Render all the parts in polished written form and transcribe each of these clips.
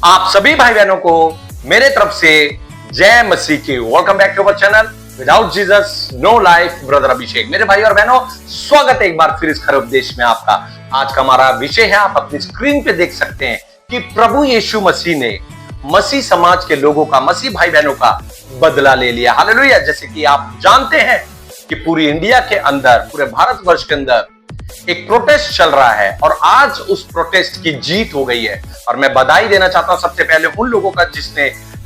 आप सभी भाई बहनों को मेरे तरफ से जय मसीह की। Welcome back to our channel without Jesus no life, brother Abhishek. मेरे भाई और बहनों, स्वागत है एक बार फिर इस खरे उपदेश में आपका। आज का हमारा विषय है, आप अपनी स्क्रीन पे देख सकते हैं कि प्रभु यीशु मसीह ने मसीह समाज के लोगों का, मसीह भाई बहनों का बदला ले लिया। हालेलुया। जैसे कि आप जानते हैं कि पूरी इंडिया के अंदर, पूरे भारतवर्ष के अंदर एक प्रोटेस्ट चल रहा है और आज उस प्रोटेस्ट की जीत हो गई है। और मैं बधाई देना चाहता हूं सबसे पहले उन लोगों का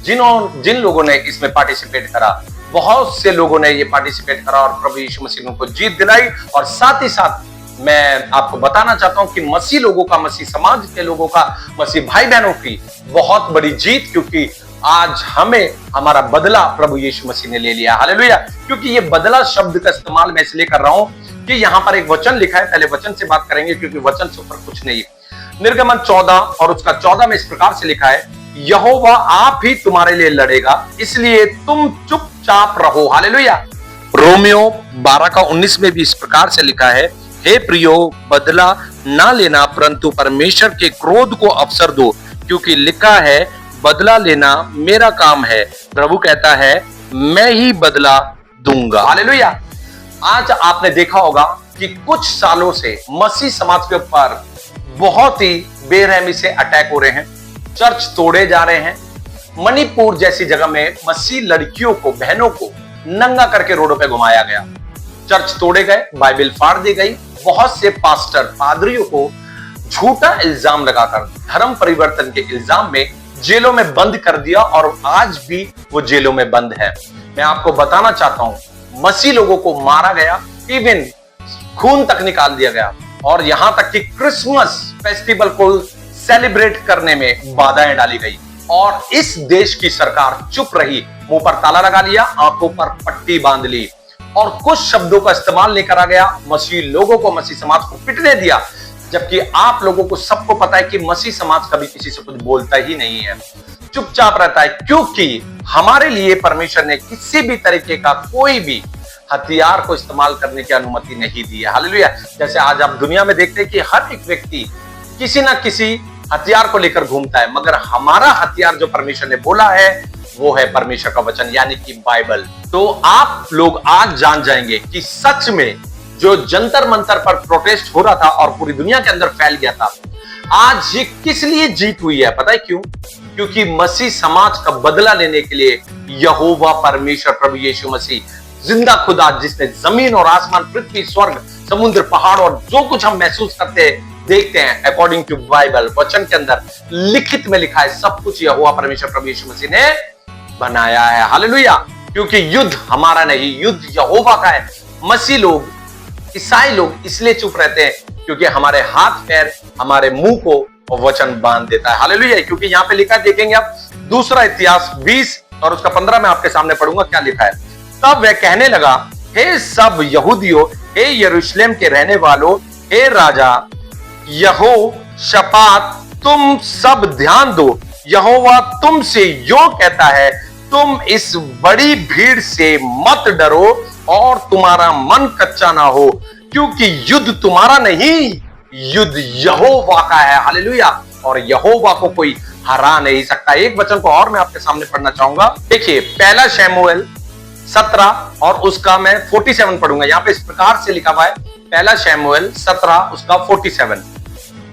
जिन लोगों ने इसमें पार्टिसिपेट करा। बहुत से लोगों ने ये पार्टिसिपेट करा और प्रभु यीशु मसीह ने उनको जीत दिलाई। और साथ ही साथ मैं आपको बताना चाहता हूं कि मसीह लोगों का, मसीह समाज के लोगों का, मसीह भाई बहनों की बहुत बड़ी जीत, क्योंकि आज हमें हमारा बदला प्रभु यीशु मसीह ने ले लिया। हालेलुया। क्योंकि ये बदला शब्द का इस्तेमाल मैं इसलिए कर रहा हूं कि यहां पर एक वचन लिखा है। पहले वचन से बात करेंगे क्योंकि वचन से ऊपर कुछ नहीं। निर्गमन 14 और उसका 14 में इस प्रकार से लिखा है, यहोवा आप ही तुम्हारे लिए लड़ेगा, इसलिए तुम चुपचाप रहो। हालेलुया। रोमियो 12 का 19 में भी इस प्रकार से लिखा है, हे प्रियो, बदला ना लेना परंतु परमेश्वर के क्रोध को अवसर दो, क्योंकि लिखा है, बदला लेना मेरा काम है, प्रभु कहता है मैं ही बदला दूंगा। हालेलुया। आज आपने देखा होगा कि कुछ सालों से मसीह समाज के ऊपर बहुत ही बेरहमी से अटैक हो रहे हैं, चर्च तोड़े जा रहे हैं। मणिपुर जैसी जगह में मसीह लड़कियों को, बहनों को नंगा करके रोडों पे घुमाया गया, चर्च तोड़े गए, बाइबल फाड़ दी गई। बहुत से पास्टर, पादरियों को झूठा इल्जाम लगाकर धर्म परिवर्तन के इल्जाम में जेलों में बंद कर दिया और आज भी वो जेलों में बंद है। मैं आपको बताना चाहता हूं, मसीह लोगों को मारा गया, इवन खून तक निकाल दिया गया और यहां तक कि क्रिसमस फेस्टिवल को सेलिब्रेट करने में बाधाएं डाली गई। और इस देश की सरकार चुप रही, मुंह पर ताला लगा लिया, आंखों पर पट्टी बांध ली और कुछ शब्दों का इस्तेमाल नहीं करा गया। मसीह लोगों को, मसीह समाज को पिटने दिया, जबकि आप लोगों को सबको पता है कि मसीह समाज कभी किसी से कुछ बोलता ही नहीं है, चुपचाप रहता है, क्योंकि हमारे लिए परमेश्वर ने किसी भी तरीके का कोई भी हथियार को इस्तेमाल करने की अनुमति नहीं दी है। हालेलुया। जैसे आज आप दुनिया में देखते हैं कि हर एक व्यक्ति किसी ना किसी हथियार को लेकर घूमता है, मगर हमारा हथियार जो परमेश्वर ने बोला है वो है परमेश्वर का वचन, यानी कि बाइबल। तो आप लोग आज जान जाएंगे कि सच में जो जंतर मंतर पर प्रोटेस्ट हो रहा था और पूरी दुनिया के अंदर फैल गया था, आज ये किस लिए जीत हुई है। पता है क्यों? क्योंकि मसीह समाज का बदला लेने के लिए यहोवा परमेश्वर प्रभु यीशु मसीह, जिंदा खुदा, जिसने जमीन और आसमान, पृथ्वी, स्वर्ग, समुद्र, पहाड़ और जो कुछ हम महसूस करते हैं, देखते हैं, अकॉर्डिंग टू बाइबल, वचन के अंदर लिखित में लिखा है, सब कुछ यहोवा परमेश्वर प्रभु यीशु मसीह ने बनाया है। हालेलुया। क्योंकि युद्ध हमारा नहीं, युद्ध यहोवा का है। मसीह लोग, ईसाई लोग इसलिए चुप रहते हैं क्योंकि हमारे हाथ पैर, हमारे मुंह को वचन बांध देता है। हालेलुया। क्योंकि यहां पे लिखा, देखेंगे आप, दूसरा इतिहास 20 और उसका 15 में आपके सामने पढ़ूंगा, क्या लिखा है। तब वह कहने लगा, हे सब यहूदियों, हे यरूशलेम के रहने वालों, हे राजा यहोशापात, तुम सब ध्यान दो, यहोवा तुमसे यो कहता है, तुम इस बड़ी भीड़ से मत डरो और तुम्हारा मन कच्चा ना हो, क्योंकि युद्ध तुम्हारा नहीं, युद्ध यहोवा का है। हालेलुया। और यहोवा को कोई हरा नहीं सकता। एक वचन को और मैं आपके सामने पढ़ना चाहूंगा। देखिए, पहला शमूएल 17 और उसका मैं 47 पढ़ूंगा। यहां पे इस प्रकार से लिखा हुआ है, पहला शमूएल 17 उसका 47,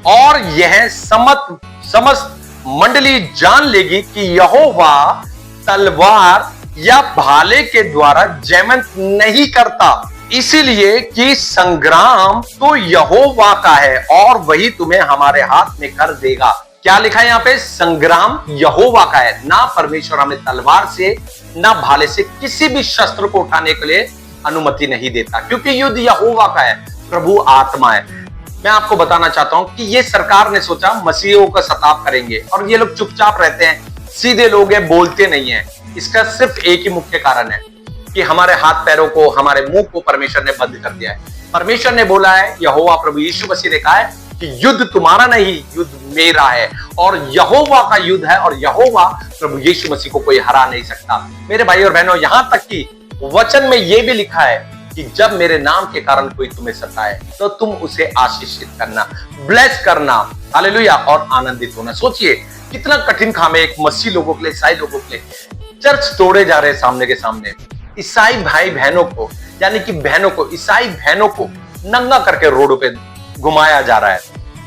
और यह समस्त मंडली जान लेगी कि यहोवा तलवार या भाले के द्वारा जयमंत नहीं करता, इसीलिए कि संग्राम तो यहोवा का है और वही तुम्हें हमारे हाथ में कर देगा। क्या लिखा है यहाँ पे? संग्राम यहोवा का है, ना परमेश्वर हमें तलवार से, ना भाले से, किसी भी शस्त्र को उठाने के लिए अनुमति नहीं देता, क्योंकि युद्ध यहोवा का है, प्रभु आत्मा है। मैं आपको बताना चाहता हूं कि ये सरकार ने सोचा मसीहों का सताव करेंगे और ये लोग चुपचाप रहते हैं, सीधे लोग हैं, बोलते नहीं है। इसका सिर्फ एक ही मुख्य कारण है कि हमारे हाथ पैरों को, हमारे मुंह को परमेश्वर ने बंद कर दिया है। परमेश्वर ने बोला है, यहोवा प्रभु यीशु मसीह ने कहा है कि युद्ध तुम्हारा नहीं, युद्ध मेरा है और यहोवा का युद्ध है और यहोवा प्रभु यीशु मसीह को कोई हरा नहीं सकता। मेरे भाई और बहनों, यहां तक कि वचन में यह भी लिखा है कि जब मेरे नाम के कारण कोई तुम्हें सताए तो तुम उसे आशीषित करना, ब्लेस करना, हालेलुया, और आनंदित होना। सोचिए, कितना कठिन काम है एक मसीह लोगों के लिए, ईसाई लोगों के लिए। चर्च तोड़े जा रहे हैं सामने के सामने। ईसाई भाई बहनों को, यानी कि बहनों को, ईसाई बहनों को नंगा करके रोडों पे घुमाया जा रहा है।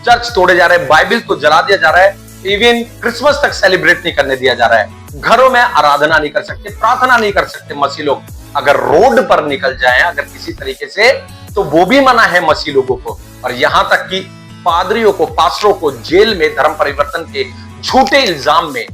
चर्च तोड़े जा रहे हैं, बाइबल को जला दिया जा रहा है, इवन क्रिसमस तक सेलिब्रेट नहीं करने दिया जा रहा है। घरों में आराधना नहीं कर सकते, प्रार्थना नहीं कर सकते मसीह लोग। अगर रोड पर निकल जाए अगर किसी तरीके से, तो वो भी मना है मसीह लोगों को। और यहां तक कि पादरियों को, पास्टरों को जेल में धर्म परिवर्तन के झूठे इल्जाम में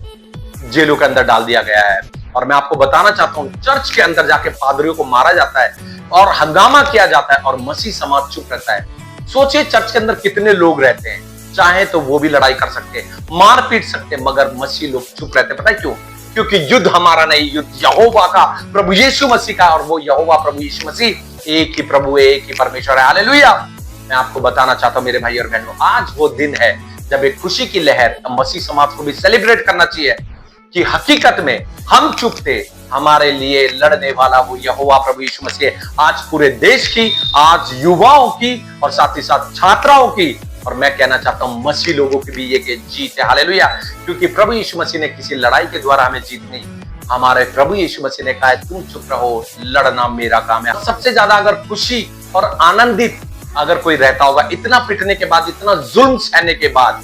जेलों के अंदर डाल दिया गया है। और मैं आपको बताना चाहता हूं, चर्च के अंदर जाके पादरियों को मारा जाता है और हंगामा किया जाता है और मसीह समाज चुप रहता है। सोचिए चर्च के अंदर कितने लोग रहते हैं, चाहे तो वो भी लड़ाई कर सकते हैं, मार पीट सकते हैं, मगर मसीह लोग चुप रहते हैं। पता है क्यों? क्योंकि युद्ध हमारा नहीं, युद्ध यहोवा का, प्रभु यीशु मसीह का। और वो यहोवा प्रभु यीशु मसीह एक ही प्रभु है, एक ही परमेश्वर है। हालेलुया। मैं आपको बताना चाहता हूं मेरे भाई और बहनों, आज वो दिन है जब एक खुशी की लहर मसीह समाज को भी सेलिब्रेट करना चाहिए कि हकीकत में हम चुप थे, हमारे लिए लड़ने वाला वो यहोवा प्रभु यीशु मसीह। आज पूरे देश की, आज युवाओं की और साथ ही साथ छात्राओं की, और मैं कहना चाहता हूं मसीह लोगों की भी ये जीत है। हालेलुया। क्योंकि प्रभु यीशु मसीह ने किसी लड़ाई के द्वारा हमें जीत नहीं, हमारे प्रभु यीशु मसीह ने कहा है तुम चुप रहो, लड़ना मेरा काम है। सबसे ज्यादा अगर खुशी और आनंदित अगर कोई रहता होगा इतना पिटने के बाद, इतना जुल्म सहने के बाद,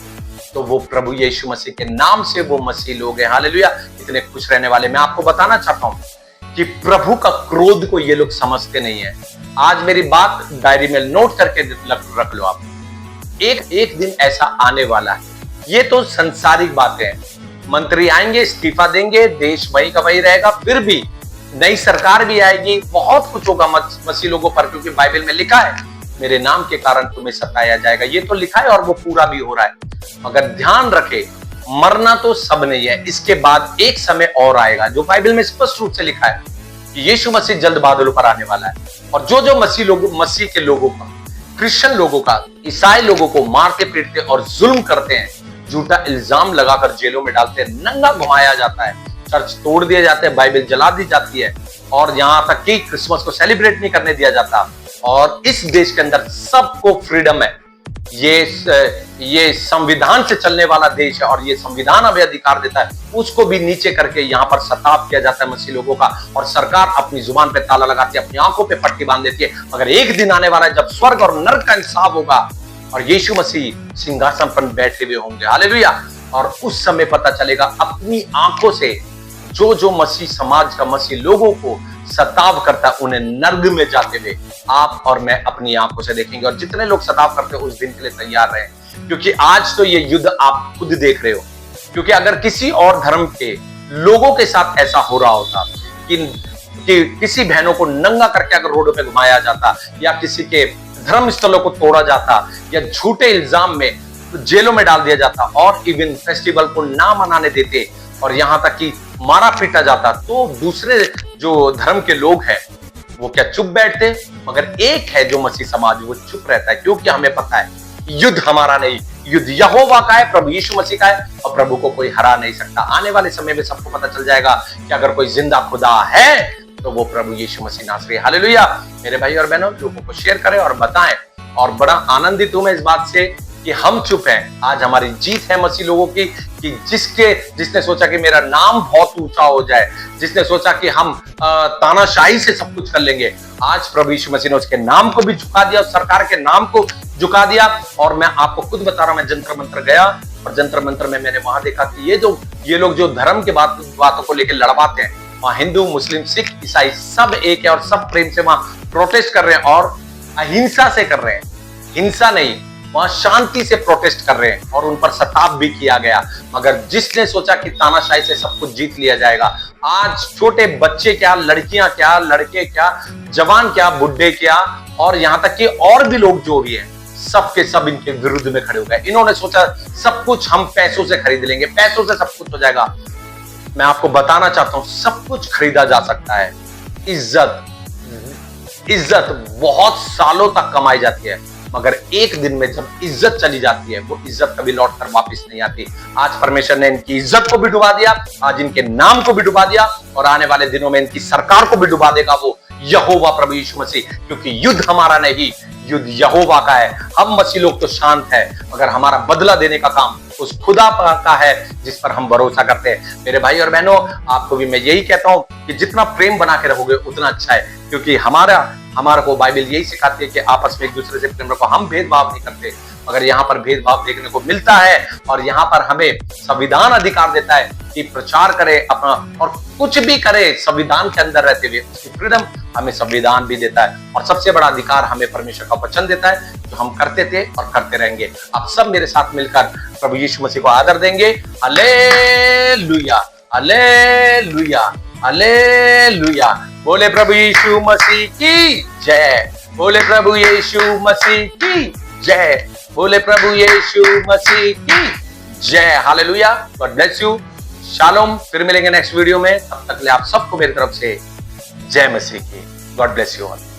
तो वो प्रभु यीशु मसीह के नाम से वो मसीह लोग हैं। हालेलुया। इतने खुश रहने वाले। मैं आपको बताना चाहता हूं कि प्रभु का क्रोध को ये लोग समझते नहीं है। आज मेरी बात डायरी में नोट करके रख लो आप। एक दिन ऐसा आने वाला है, ये तो संसारिक बातें हैं। मंत्री आएंगे, इस्तीफा देंगे, देश वही का वही रहेगा, फिर भी नई सरकार भी आएगी, बहुत कुछ होगा मसीह लोगों पर। क्योंकि बाइबल में लिखा है मेरे नाम के कारण तुम्हें सताया जाएगा, ये तो लिखा है और वो पूरा भी हो रहा है। मगर ध्यान रखे, मरना तो सब नहीं है, इसके बाद एक समय और आएगा जो बाइबल में स्पष्ट रूप से लिखा है कि यीशु मसीह जल्द बादलों पर आने वाला है। और जो मसीह के लोगों का, क्रिश्चियन लोगों का, ईसाई लोगों को मारते पीटते और जुल्म करते हैं, झूठा इल्जाम लगाकर जेलों में डालते हैं, नंगा घुमाया जाता है, चर्च तोड़ दिए जाते हैं, बाइबल जला दी जाती है, और यहां तक कि क्रिसमस को सेलिब्रेट नहीं करने दिया जाता। और इस देश के अंदर सबको फ्रीडम है। ये संविधान से चलने वाला देश है और ये संविधान हमें अधिकार देता है, उसको भी नीचे करके यहाँ पर सताव किया जाता है मसीह लोगों का। और सरकार अपनी जुबान पे ताला लगाती है, अपनी आंखों पे पट्टी बांध देती है। मगर एक दिन आने वाला है जब स्वर्ग और नरक का इंसाफ होगा और यीशु मसीह सिंहासन पर बैठे हुए होंगे। हालेलुया। और उस समय पता चलेगा अपनी आंखों से जो मसीह समाज का, मसीह लोगों को सताव करता है, उन्हें नर्क में जाते हुए आप और मैं अपनी आंखों से देखेंगे। और जितने लोग सताव करते हैं उस दिन के लिए तैयार रहे, क्योंकि आज तो ये युद्ध आप खुद देख रहे हो। क्योंकि अगर किसी और धर्म के लोगों के साथ ऐसा हो रहा होता कि किसी बहनों को नंगा करके अगर रोडों पे घुमाया जाता, या किसी के धर्म स्थलों को तोड़ा जाता, या झूठे इल्जाम में जेलों में डाल दिया जाता, और इवन फेस्टिवल को ना मनाने देते, और यहां तक कि मारा पीटा जाता, तो दूसरे जो धर्म के लोग हैं वो क्या चुप बैठते? मगर एक है जो मसीह समाज, वो चुप रहता है, क्योंकि हमें पता है युद्ध हमारा नहीं, युद्ध यहोवा का है, प्रभु यीशु मसीह का है, और प्रभु को कोई हरा नहीं सकता। आने वाले समय में सबको पता चल जाएगा कि अगर कोई जिंदा खुदा है तो वो प्रभु यीशु मसीह नासरी। हालेलुया। मेरे भाई और बहनों, लोगों को शेयर करें और बताएं। और बड़ा आनंदित हूं मैं इस बात से कि हम चुप हैं। आज हमारी जीत है मसीह लोगों की, कि जिसने सोचा कि मेरा नाम बहुत ऊंचा हो जाए, जिसने सोचा कि हम तानाशाही से सब कुछ कर लेंगे, आज प्रभु यीशु मसीह ने उसके नाम को भी झुका दिया, सरकार के नाम को झुका दिया। और मैं आपको खुद बता रहा हूं, मैं जंतर मंत्र गया और जंतर मंत्र में मैंने वहां देखा कि ये लोग जो धर्म के बातों को लेकर लड़वाते हैं, वहां हिंदू, मुस्लिम, सिख, ईसाई सब एक है और सब प्रेम से वहां प्रोटेस्ट कर रहे हैं और अहिंसा से कर रहे हैं, हिंसा नहीं, वहां शांति से प्रोटेस्ट कर रहे हैं और उन पर सताव भी किया गया। मगर जिसने सोचा कि तानाशाही से सब कुछ जीत लिया जाएगा, आज छोटे बच्चे क्या, लड़कियां क्या, लड़के क्या, जवान क्या, बुढ़े क्या, और यहां तक कि और भी लोग जो भी हैं, सबके सब इनके विरुद्ध में खड़े हो गए। इन्होंने सोचा सब कुछ हम पैसों से खरीद लेंगे, पैसों से सब कुछ हो जाएगा। मैं आपको बताना चाहता हूं, सब कुछ खरीदा जा सकता है। इज्जत बहुत सालों तक कमाई जाती है, मगर एक दिन में जब इज्जत चली जाती है, वो इज्जत कभी लौट कर वापिस नहीं आती। आज परमेश्वर ने इनकी इज्जत को भी डुबा दिया, आज इनके नाम को भी डुबा दिया, और आने वाले दिनों में इनकी सरकार को भी डुबा देगा वो यहोवा प्रभु यीशु मसीह। क्योंकि युद्ध हमारा नहीं, युद्ध यहोवा का है। हम मसीह लोग तो शांत है, मगर हमारा बदला देने का काम उस खुदा का है जिस पर हम भरोसा करते हैं। मेरे भाई और बहनों, आपको भी मैं यही कहता हूं कि जितना प्रेम बना के रहोगे उतना अच्छा है, क्योंकि हमारा को बाइबल यही सिखाती है कि आपस में एक दूसरे से प्रेम रखो। हम भेदभाव नहीं करते, मगर यहाँ पर भेदभाव देखने को मिलता है। और यहाँ पर हमें संविधान अधिकार देता है कि प्रचार करे अपना, और कुछ भी करे संविधान के अंदर रहते हुए, उसकी फ्रीडम हमें संविधान भी देता है। और सबसे बड़ा अधिकार हमें परमेश्वर का वचन देता है, जो हम करते थे और करते रहेंगे। आप सब मेरे साथ मिलकर प्रभु यीशु मसीह को आदर देंगे। Hallelujah, hallelujah, hallelujah. बोले प्रभु यीशु मसीह की जय, बोले प्रभु यीशु मसीह की जय, बोले प्रभु यीशु मसीह की जय। Hallelujah. God bless you. Shalom. फिर मिलेंगे नेक्स्ट वीडियो में। तब तक ले आप सबको मेरी तरफ से जय मसीह की। God bless you all.